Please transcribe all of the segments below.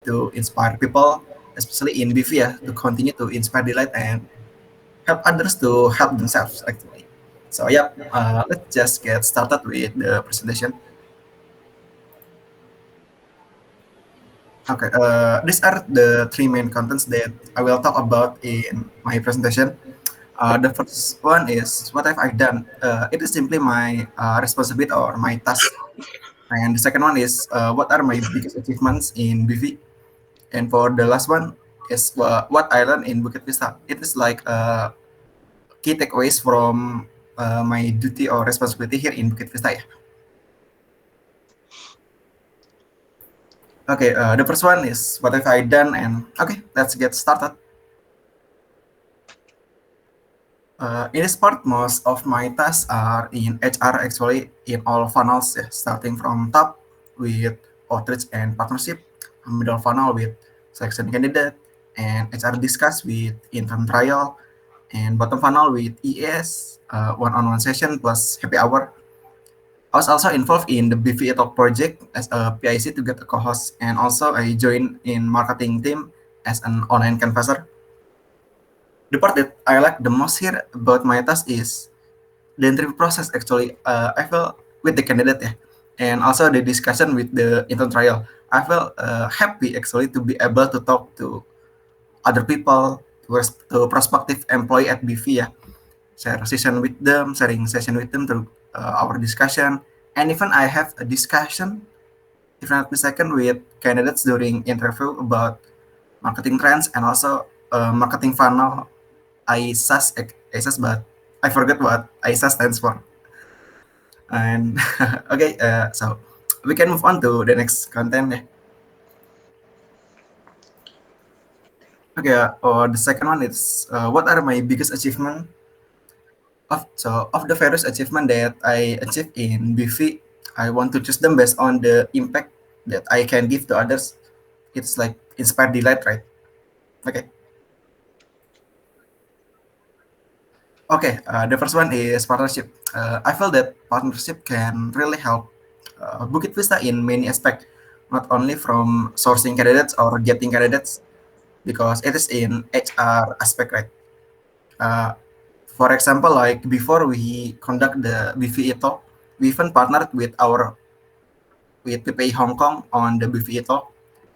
to inspire people, especially in BV to continue to inspire delight and help others to help themselves actually. So let's just get started with the presentation. Okay, these are the three main contents that I will talk about in my presentation. The first one is what have I done? It is simply my responsibility or my task. And the second one is what are my biggest achievements in BV? And for the last one is what I learned in Bukit Vista. It is like key takeaways from my duty or responsibility here in Bukit Vista. Okay, the first one is what have I done? And okay, let's get started. In this part, most of my tasks are in HR actually in all funnels, starting from top with outreach and partnership, middle funnel with selection candidate, and HR discuss with intern trial, and bottom funnel with ES, one-on-one session plus happy hour. I was also involved in the BVA Talk project as a PIC to get a co-host, and also I joined in marketing team as an online canvasser. The part that I like the most here about my task is the interview process. Actually, I felt with the candidate and also the discussion with the intern trial. I felt happy actually to be able to talk to other people, to prospective employee at BV share session with them, sharing session with them through our discussion, and even I have a discussion, if not mistaken, with candidates during interview about marketing trends and also marketing funnel ISAS, but I forget what ISAS stands for. And okay, so we can move on to the next content. Okay, the second one is what are my biggest achievement of the various achievement that I achieved in BV. I want to choose them based on the impact that I can give to others. It's like inspire delight, right? Okay. Okay, the first one is partnership. I feel that partnership can really help Bukit Vista in many aspects, not only from sourcing candidates or getting candidates, because it is in HR aspect, right? Uh, for example, like before we conduct the BVE talk, we even partnered with PPI Hong Kong on the BVE talk.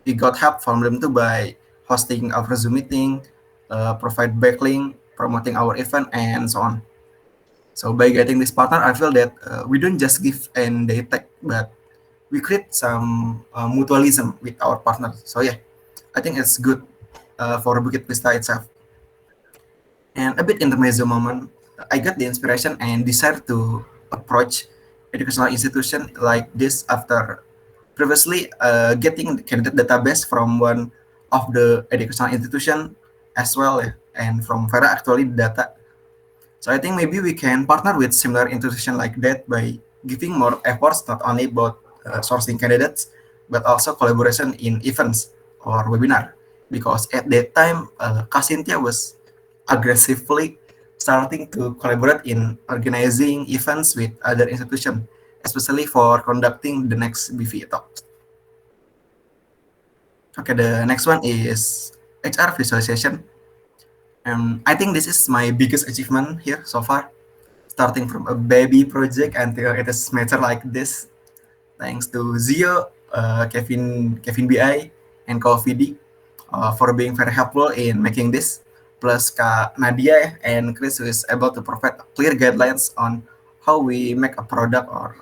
We got help from them too by hosting our Zoom meeting, provide backlink, promoting our event, and so on. So by getting this partner, I feel that we don't just give and they take, but we create some mutualism with our partners. So I think it's good for Bukit Vista itself. And a bit intermezzo moment, I got the inspiration and desire to approach educational institution like this after previously getting the candidate database from one of the educational institution as well, and from Vera actually data. So I think maybe we can partner with similar institution like that by giving more efforts not only about sourcing candidates but also collaboration in events or webinar. Because at that time, Kasintia was aggressively starting to collaborate in organizing events with other institutions, especially for conducting the next BV talk. Okay, the next one is HR visualization. I think this is my biggest achievement here so far, starting from a baby project until it is mature like this. Thanks to Zio, Kevin BI, and Kofidi for being very helpful in making this. Plus Kak Nadia and Chris who is able to provide clear guidelines on how we make a product or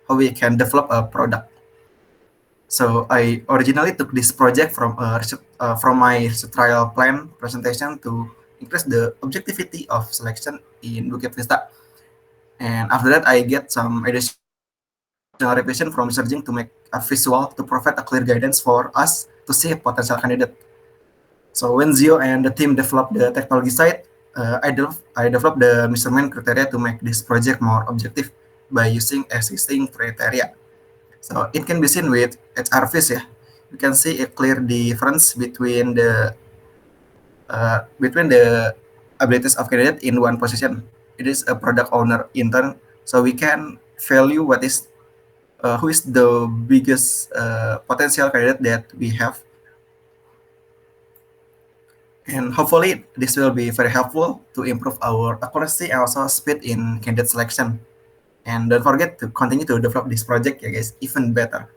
how we can develop a product. So I originally took this project from my trial plan presentation to increase the objectivity of selection in Bukit Vista. And after that, I get some additional revision from researching to make a visual to provide a clear guidance for us to see a potential candidate. So when Zio and the team developed the technology side, I developed the measurement criteria to make this project more objective by using existing criteria. So it can be seen with HRVs. You can see a clear difference between the abilities of candidate in one position. It is a product owner intern, so we can value who is the biggest potential candidate that we have. And hopefully this will be very helpful to improve our accuracy and also speed in candidate selection. And don't forget to continue to develop this project, yeah guys, even better.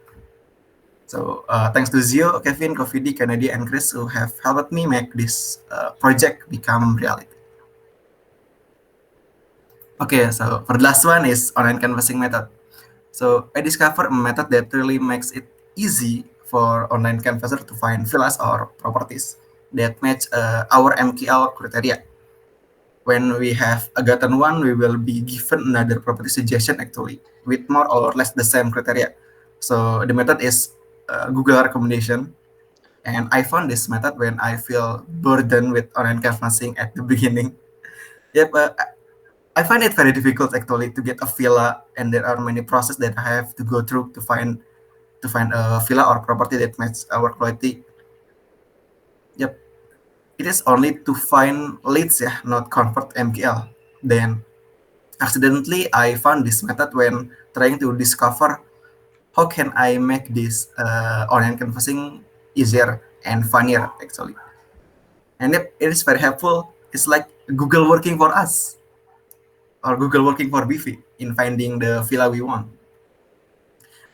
So thanks to Zio, Kevin, Kofidi, Kennedy, and Chris who have helped me make this project become reality. Okay, so for the last one is online canvassing method. So I discovered a method that really makes it easy for online canvasser to find villas or properties that match our MQL criteria. When we have gotten one, we will be given another property suggestion actually with more or less the same criteria. So the method is Google recommendation. And I found this method when I feel burdened with online canvassing at the beginning. Yep, I find it very difficult actually to get a villa, and there are many processes that I have to go through to find a villa or property that matches our quality. Yep, it is only to find leads, yeah, not convert MQL. Then accidentally I found this method when trying to discover how can I make this online canvassing easier and funnier actually. And it is very helpful. It's like Google working for us or Google working for Bifi in finding the villa we want.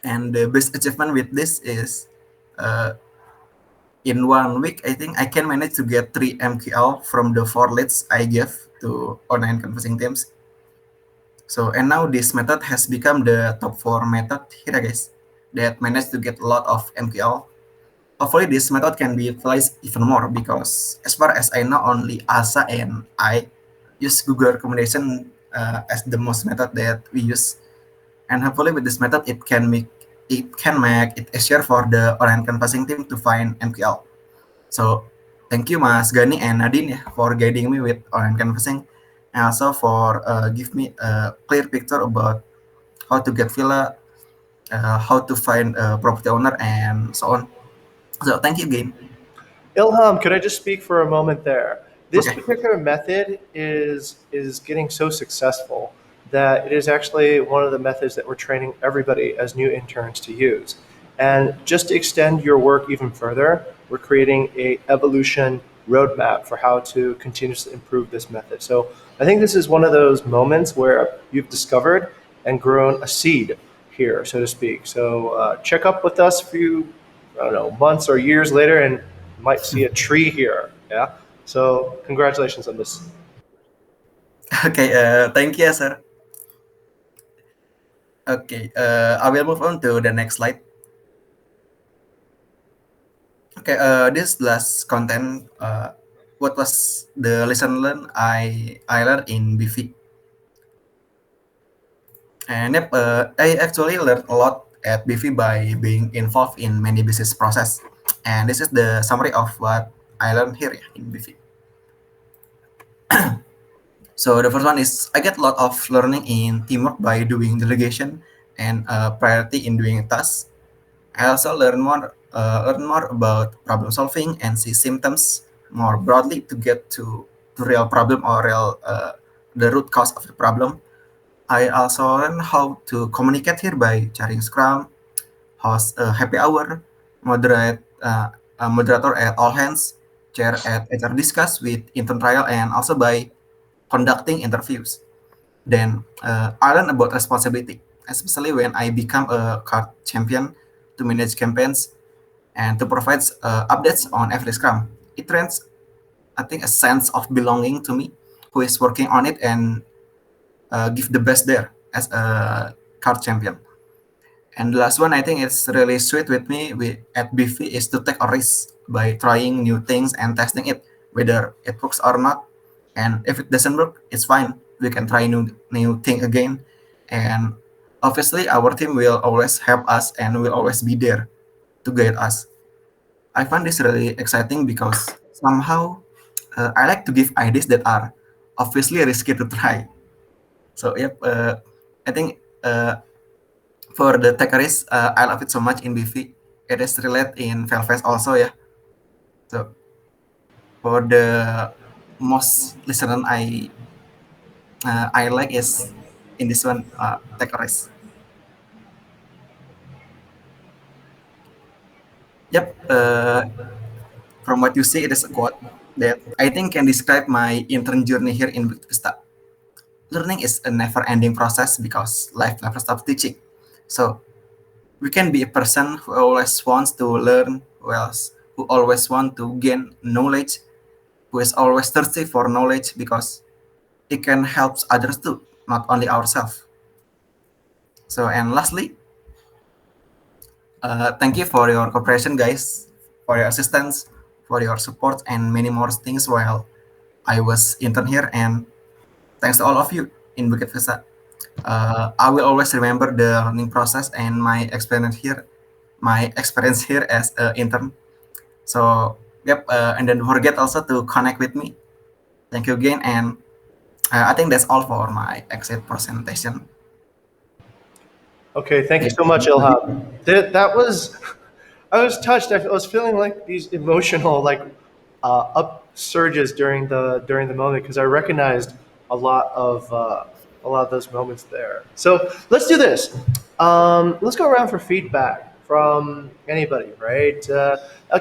And the best achievement with this is uh, in 1 week, I think I can manage to get 3 MQL from the 4 leads I gave to online canvassing teams. So, and now this method has become the top 4 method here, guys, that managed to get a lot of MQL. Hopefully, this method can be utilized even more because, as far as I know, only Asa and I use Google recommendation as the most method that we use. And hopefully, with this method, it can make it easier for the online canvassing team to find MQL. So thank you Mas Gani and Nadine ya for guiding me with online canvassing and also for give me a clear picture about how to get villa, how to find a property owner and so on. So thank you again. Ilham, could I just speak for a moment there? This Okay. particular method is getting so successful that it is actually one of the methods that we're training everybody as new interns to use. And just to extend your work even further, we're creating a evolution roadmap for how to continuously improve this method. So I think this is one of those moments where you've discovered and grown a seed here, so to speak. So check up with us a few, I don't know, months or years later, and you might see a tree here. Yeah. So congratulations on this. Okay. Thank you, sir. Okay. I will move on to the next slide. Okay. This last content. What was the lesson learned I learned in BV? And yep, I actually learned a lot at BV by being involved in many business process. And this is the summary of what I learned here in BV. So the first one is I get a lot of learning in teamwork by doing delegation and priority in doing tasks. I also learn more about problem solving and see symptoms more broadly to get to real problem or real the root cause of the problem. I also learn how to communicate here by sharing Scrum, host a happy hour, moderate a moderator at all hands, chair at HR discuss with intern trial, and also by conducting interviews. Then I learn about responsibility, especially when I become a card champion to manage campaigns and to provide updates on every Scrum. It trains, I think, a sense of belonging to me, who is working on it and give the best there as a card champion. And the last one, I think it's really sweet with me at BV is to take a risk by trying new things and testing it, whether it works or not. And if it doesn't work, it's fine. We can try new thing again. And obviously, our team will always help us and will always be there to guide us. I find this really exciting because somehow I like to give ideas that are obviously risky to try. So yep, I think for the tech risk, I love it so much in BV. It is related in Velvet also ya. So for the most listener I like is in this one tech risk. Yep. From what you see, it is a quote. that I think can describe my intern journey here in Bukit Vista. Learning is a never-ending process because life never stops teaching. So we can be a person who always wants to learn, who always want to gain knowledge, who is always thirsty for knowledge because it can help others too, not only ourselves. So and lastly, thank you for your cooperation, guys, for your assistance, for your support, and many more things while I was intern here. And thanks to all of you in Bukit Vista. I will always remember the learning process and my experience here as an intern. So, yep, and then don't forget also to connect with me. Thank you again, and I think that's all for my exit presentation. Okay, thank you Yep. so much, Ilham. That was, I was touched. I was feeling like these emotional upsurges during the moment because I recognized a lot of a lot of those moments there. So let's do this. Let's go around for feedback from anybody. Right.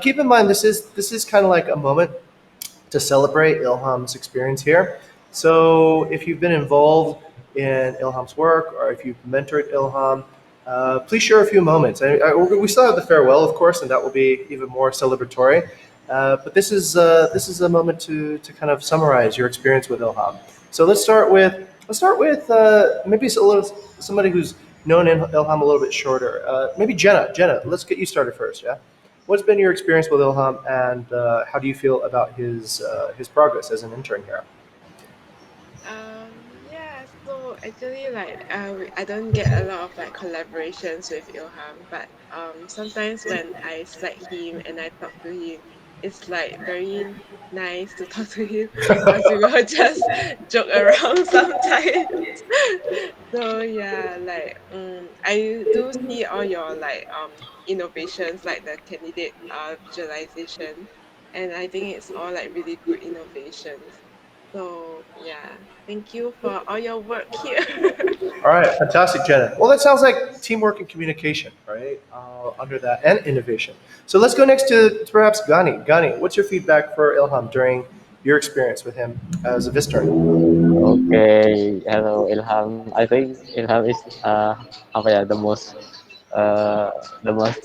Keep in mind this is kind of like a moment to celebrate Ilham's experience here. So if you've been involved in Ilham's work or if you've mentored Ilham, please share a few moments. We still have the farewell, of course, and that will be even more celebratory. But this is a moment to kind of summarize your experience with Ilham. So let's start with maybe somebody who's known Ilham a little bit shorter. Maybe Jenna. Jenna, let's get you started first. Yeah. What's been your experience with Ilham, and how do you feel about his progress as an intern here? Yeah, so actually, like, I don't get a lot of like collaborations with Ilham, but sometimes when I Slack him and I talk to him, it's like very nice to talk to him because we will just joke around sometimes. So yeah, like I do see all your like innovations, like the candidate visualization, and I think it's all like really good innovations. So yeah, thank you for all your work here. All right, fantastic, Jenna. Well, that sounds like teamwork and communication, right? Under that, and innovation. So let's go next to perhaps Gani. Gani, what's your feedback for Ilham during your experience with him as a Vistern? Okay, hello Ilham. I think Ilham is apa ya the most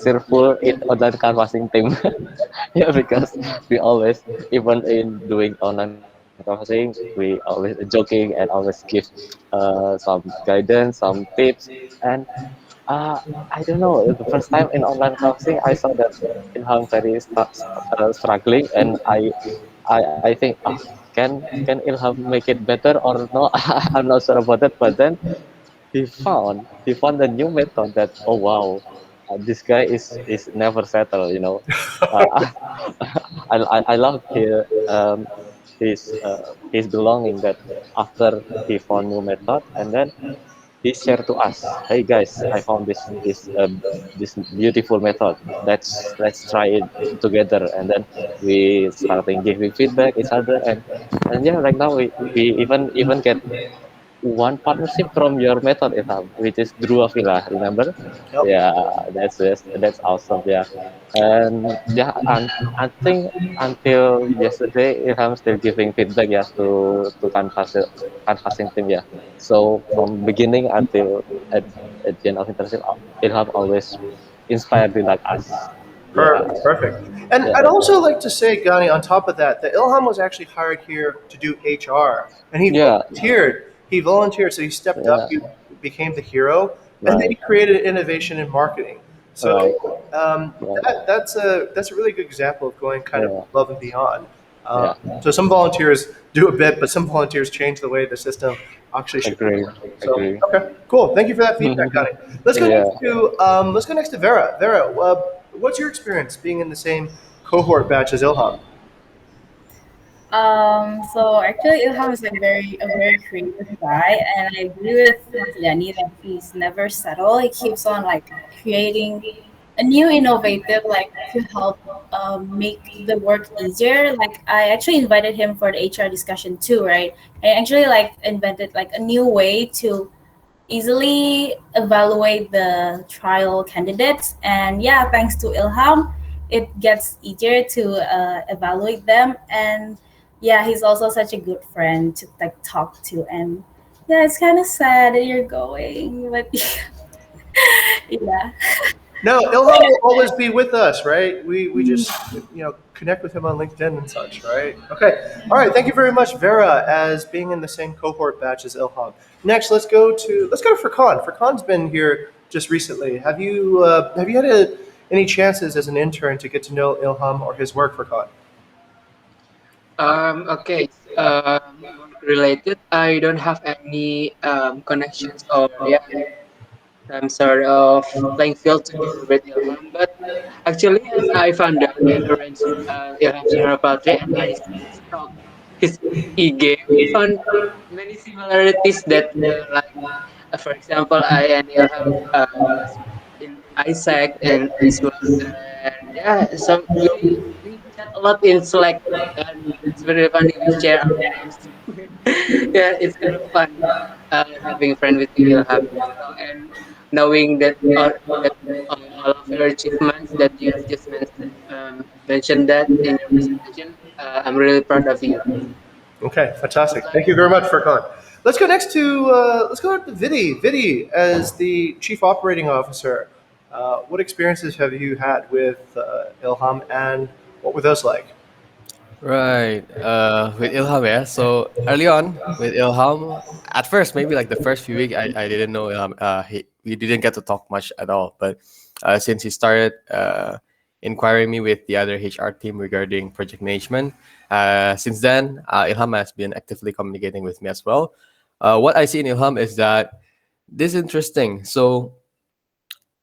cheerful in online canvassing team. Yeah, because we always even in doing online canvassing we always joking and always give some guidance, some tips, and uh, I don't know. The first time in online canvassing, I saw that Ilham very struggling, and I think, can Ilham make it better or no? I'm not sure about that. But then he found a new method that, oh wow, this guy is never settled. Uh, I love his belonging that after he found new method, and then he shared to us, hey guys, I found this beautiful method. Let's try it together. And then we starting giving feedback each other, and yeah, right now we even get one partnership from your method, Ilham, which is Drua Villa. Remember? Yep. Yeah, that's awesome. Yeah, and yeah, and I think until yesterday, Ilham still giving feedback, yeah, to canvassing team. Yeah, so from beginning until at the end of internship, Ilham always inspired like us. Yeah, Perfect. And I'd yeah, also like to say, Gani, on top of that, that Ilham was actually hired here to do HR, and he yeah, volunteered. He volunteered, so he stepped up. yeah. He became the hero, and then he Right, created innovation in marketing. So right, right. that's a really good example of going kind of Yeah, above and beyond. yeah. So some volunteers do a bit, but some volunteers change the way the system actually should be Agree, working. So agree. okay, cool. Thank you for that feedback, Gani. Yeah. Let's go next to Vera. Vera, what's your experience being in the same cohort batch as Ilham? So actually, Ilham is like a very creative guy, and I agree with Mas Yani that he's never settled. He keeps on like creating a new innovative like to help make the work easier. Like I actually invited him for the HR discussion too, right? I actually like invented like a new way to easily evaluate the trial candidates, and yeah, thanks to Ilham, it gets easier to evaluate them. And yeah, he's also such a good friend to like talk to. And yeah, it's kind of sad that you're going, but yeah. No, Ilham will always be with us, right? We just connect with him on LinkedIn and such, right? Okay, all right. Thank you very much, Vera, as being in the same cohort batch as Ilham. Next, let's go to Furkan. Furkan's been here just recently. Have you had any chances as an intern to get to know Ilham or his work, Furkan? Okay. Work related. I don't have any connections or yeah, some sort of playing field together with Ilham. But actually, as I found out and arranged Ilham's general birthday, and I stalked his e-game, we found many similarities that for example, I and Ilham in Isaac and as well, and yeah, so we chat a lot in Slack, and it's very funny. We share our names. Yeah, it's kind of fun having a friend with you, Ilham, so, and knowing that all of your achievements that you have just mentioned that in your presentation. I'm really proud of you. Okay, fantastic. Thank you very much, Furkan. Let's go to Vidi. Vidi, as the chief operating officer, what experiences have you had with Ilham, and what were those like? Right. With Ilham, yeah. So early on with Ilham, at first, maybe like the first few weeks, I didn't know Ilham. We didn't get to talk much at all. But since he started inquiring me with the other HR team regarding project management, since then, Ilham has been actively communicating with me as well. What I see in Ilham is that this is interesting. So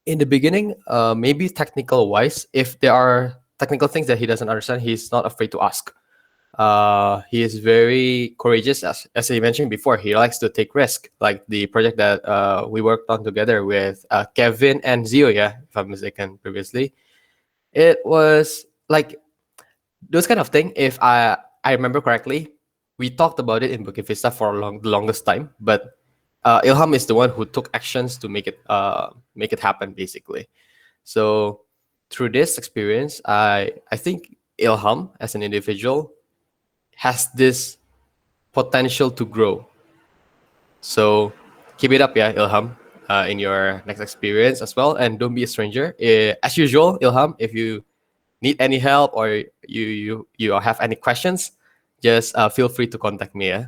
in the beginning, maybe technical wise, if there are technical things that he doesn't understand, he's not afraid to ask. He is very courageous, as I mentioned before. He likes to take risk, like the project that we worked on together with Kevin and Zio, yeah, if I'm mistaken previously. It was like those kind of thing. If I remember correctly, we talked about it in Bukit Vista for the longest time, but Ilham is the one who took actions to make it happen, basically. So through this experience, I think Ilham as an individual has this potential to grow. So keep it up, yeah, Ilham, in your next experience as well, and don't be a stranger. As usual, Ilham, if you need any help or you have any questions, just feel free to contact me. Yeah.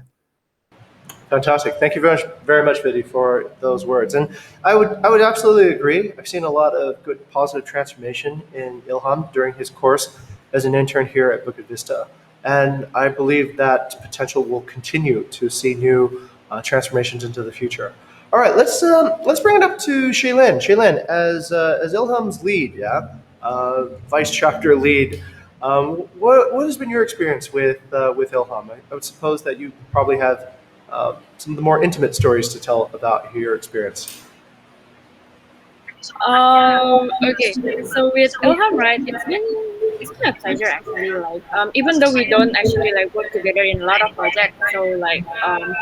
Fantastic. Thank you very much, Vidi, for those words. And I would absolutely agree. I've seen a lot of good positive transformation in Ilham during his course as an intern here at Bukit Vista. And I believe that potential will continue to see new transformations into the future. All right, let's bring it up to Shaylin. Shaylin, as Ilham's lead, yeah, vice chapter lead. What has been your experience with Ilham? I would suppose that you probably have some of the more intimate stories to tell about your experience. Okay. So with Ilham, right, it's been a pleasure actually. Like, even though we don't actually like work together in a lot of projects, so like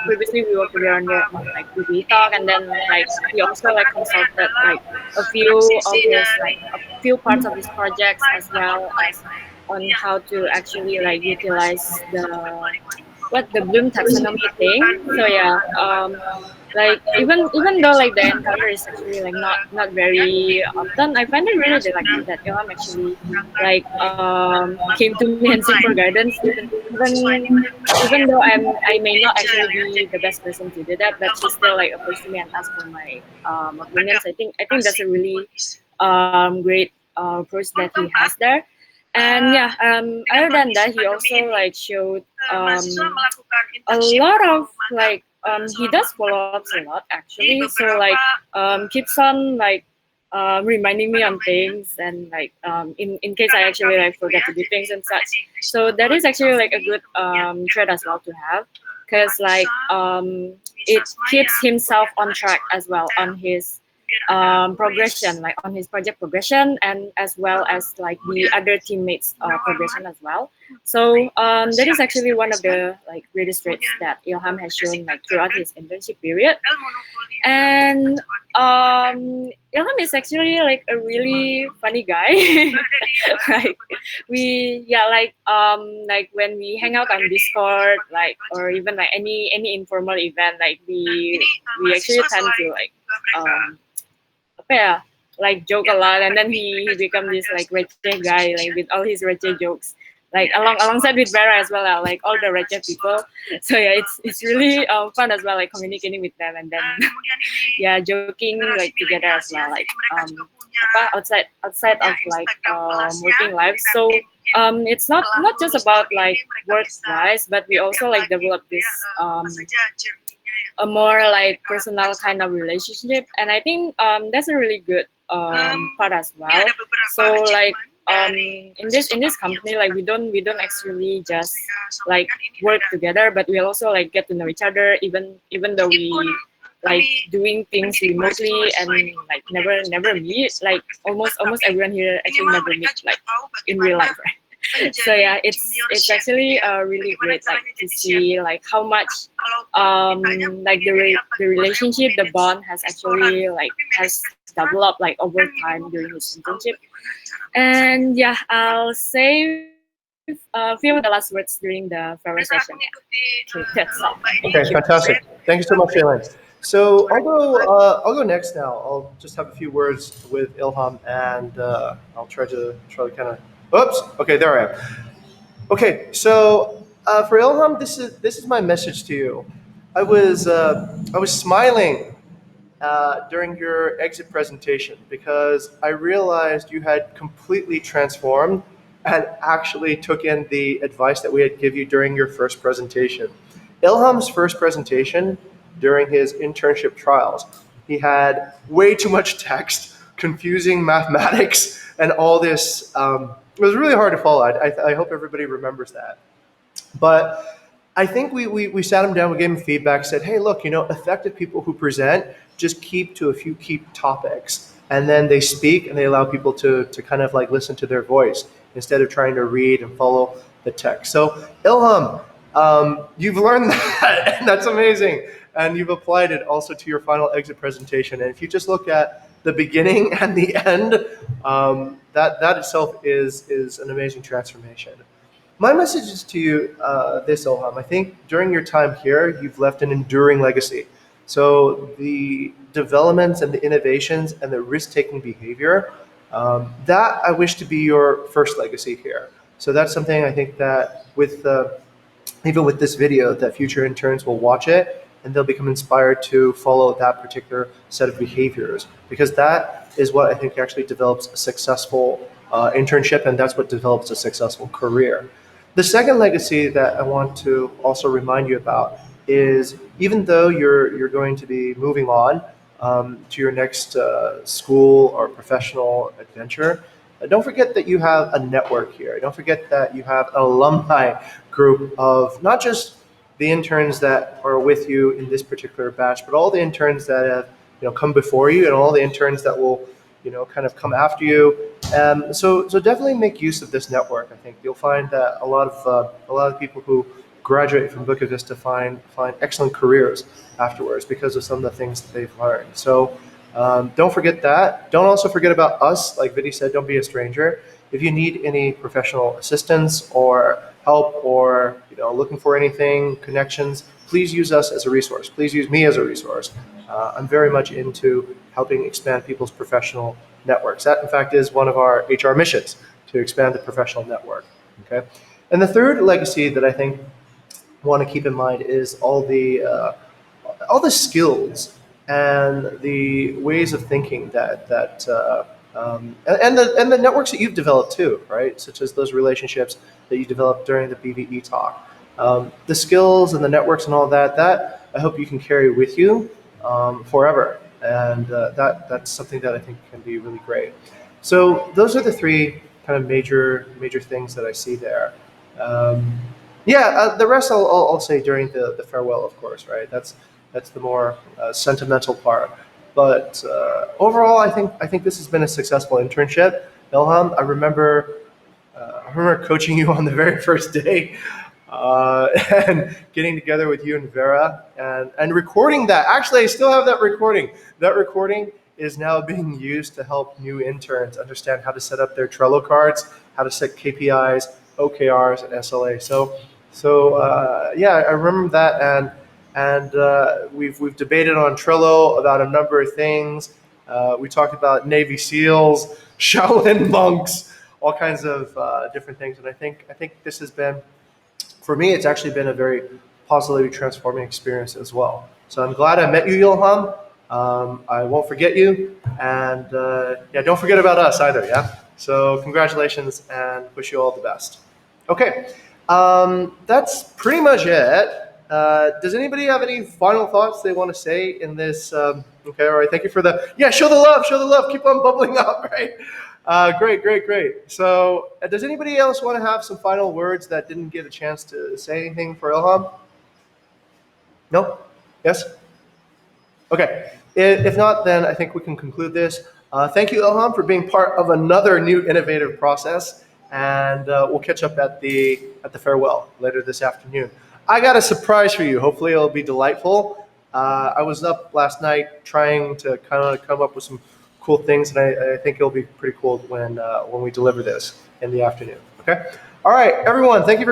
previously we worked together on the like we talk, and then like he also like consulted like a few parts of his projects as well as on how to actually like utilize the Bloom taxonomy thing. So yeah, like even though like the encounter is actually like not very often, I find it really delightful that Ilham actually like came to me and seek for guidance, even though I may not actually be the best person to do that, but she still like approached me and asked for my opinions. I think that's a really great approach that he has there. And yeah, other than that, he also like showed a lot of like he does follow-ups a lot actually. So like keeps on like reminding me on things, and like in case I actually like forget to do things and such. So that is actually like a good trait as well to have, because like it keeps himself on track as well on his progression, like on his project progression, and as well as like the other teammates progression as well. So that is actually one of the like greatest traits that Ilham has shown like throughout his internship period. And Ilham is actually like a really funny guy. Like like when we hang out on Discord, like or even like any informal event, like we actually tend to like apa ya, like joke a lot, and then he become this like receh guy, like with all his receh jokes, like alongside with Vera as well, like all the receh people. So yeah, it's really fun as well, like communicating with them, and then yeah, joking like together as well, like outside of like working life. So it's not just about like work wise, but we also like develop this a more like personal kind of relationship, and I think that's a really good part as well. So like in this company, like we don't actually just like work together, but we also like get to know each other, even though we like doing things remotely and like never meet, like almost everyone here actually never meet like in real life, right? So yeah, it's actually really great like to see like how much like the relationship, the bond has actually like has developed like over time during his internship. And yeah, I'll save a few of the last words during the farewell session. Okay, that's all. Thank you. Okay, fantastic. Thank you so much, Shaylin. So I'll go next now. I'll just have a few words with Ilham, and I'll try to kind of. Oops. Okay, there I am. Okay, so for Ilham, this is my message to you. I was smiling during your exit presentation because I realized you had completely transformed and actually took in the advice that we had give you during your first presentation. Ilham's first presentation during his internship trials, he had way too much text, confusing mathematics, and all this. It was really hard to follow. I hope everybody remembers that. But I think we sat him down, we gave him feedback, said, hey, look, effective people who present just keep to a few key topics. And then they speak and they allow people to kind of like listen to their voice instead of trying to read and follow the text. So, Ilham, you've learned that, and that's amazing. And you've applied it also to your final exit presentation. And if you just look at the beginning and the end, that itself is an amazing transformation. My message is to you, this, Ilham. I think during your time here, you've left an enduring legacy. So the developments and the innovations and the risk-taking behavior, that I wish to be your first legacy here. So that's something I think that with even with this video, that future interns will watch it and they'll become inspired to follow that particular set of behaviors, because that is what I think actually develops a successful internship, and that's what develops a successful career. The second legacy that I want to also remind you about is, even though you're going to be moving on to your next school or professional adventure, don't forget that you have a network here. Don't forget that you have an alumni group of not just the interns that are with you in this particular batch, but all the interns that have come before you, and all the interns that will kind of come after you. So definitely make use of this network. I think you'll find that a lot of people who graduate from Bukit Vista find excellent careers afterwards because of some of the things that they've learned. So don't forget that. Don't also forget about us. Like Vidi said, don't be a stranger. If you need any professional assistance or help, or looking for anything, connections, please use us as a resource. Please use me as a resource. I'm very much into helping expand people's professional networks. That, in fact, is one of our HR missions, to expand the professional network. Okay, and the third legacy that I think want to keep in mind is all the skills and the ways of thinking and the networks that you've developed too, right? Such as those relationships that you developed during the BVE talk. The skills and the networks and all that I hope you can carry with you forever, and that's something that I think can be really great. So those are the three kind of major things that I see there. The rest I'll say during the farewell, of course, right? That's the more sentimental part. But overall, I think this has been a successful internship. Ilham, I remember coaching you on the very first day, and getting together with you and Vera and recording that. Actually, I still have that recording. That recording is now being used to help new interns understand how to set up their Trello cards, how to set KPIs, OKRs, and SLA. So yeah, I remember that, and we've debated on Trello about a number of things. We talked about Navy SEALs, Shaolin monks, all kinds of different things, and I think this has been, for me, it's actually been a very positively transforming experience as well. So I'm glad I met you, Ilham. I won't forget you, and yeah, don't forget about us either. Yeah. So congratulations, and wish you all the best. Okay, that's pretty much it. Does anybody have any final thoughts they want to say in this? Okay, all right. Thank you for the show the love, show the love. Keep on bubbling up, right? Great, great, great. So, does anybody else want to have some final words that didn't get a chance to say anything for Ilham? No? Yes? Okay. If not, then I think we can conclude this. Thank you, Ilham, for being part of another new innovative process, and we'll catch up at the farewell later this afternoon. I got a surprise for you. Hopefully, it'll be delightful. I was up last night trying to kind of come up with some cool things, and I think it'll be pretty cool when we deliver this in the afternoon. Okay. All right, everyone. Thank you for